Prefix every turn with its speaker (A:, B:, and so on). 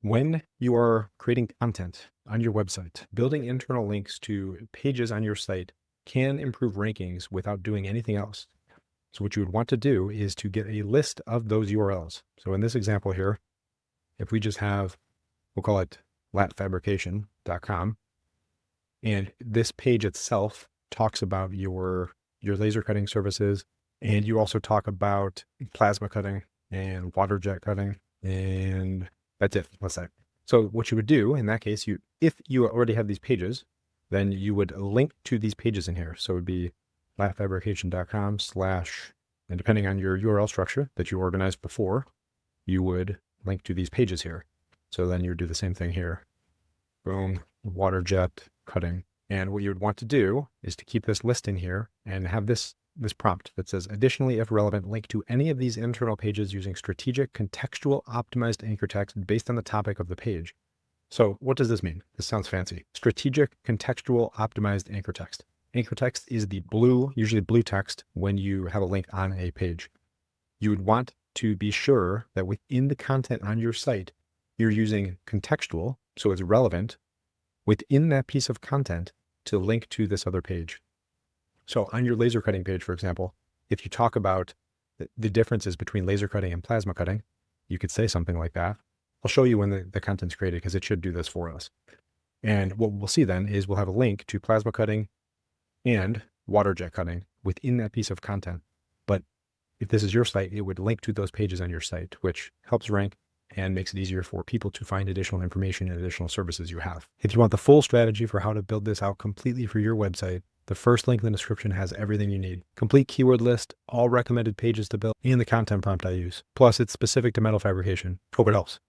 A: When you are creating content on your website, building internal links to pages on your site can improve rankings without doing anything else. So what you would want to do is to get a list of those URLs. So in this example here, if we just have, we'll call it latfabrication.com, and this page itself talks about your laser cutting services, and you also talk about plasma cutting and water jet cutting, and that's it, let's say. So what you would do in that case, if you already have these pages, then you would link to these pages in here. So it would be latfabrication.com/ and depending on your URL structure that you organized before, you would link to these pages here. So then you would do the same thing here. Boom, water jet cutting. And what you would want to do is to keep this list in here and have this prompt that says, additionally, if relevant, link to any of these internal pages using strategic, contextual, optimized anchor text based on the topic of the page. So what does this mean? This sounds fancy. Strategic, contextual, optimized anchor text. Anchor text is the blue, usually blue text when you have a link on a page. You would want to be sure that within the content on your site, you're using contextual, so it's relevant within that piece of content to link to this other page. So on your laser cutting page, for example, if you talk about the differences between laser cutting and plasma cutting, you could say something like that. I'll show you when the content's created because it should do this for us. And what we'll see then is we'll have a link to plasma cutting and water jet cutting within that piece of content. But if this is your site, it would link to those pages on your site, which helps rank and makes it easier for people to find additional information and additional services you have. If you want the full strategy for how to build this out completely for your website, the first link in the description has everything you need. Complete keyword list, all recommended pages to build, and the content prompt I use. Plus, it's specific to metal fabrication. Hope it helps.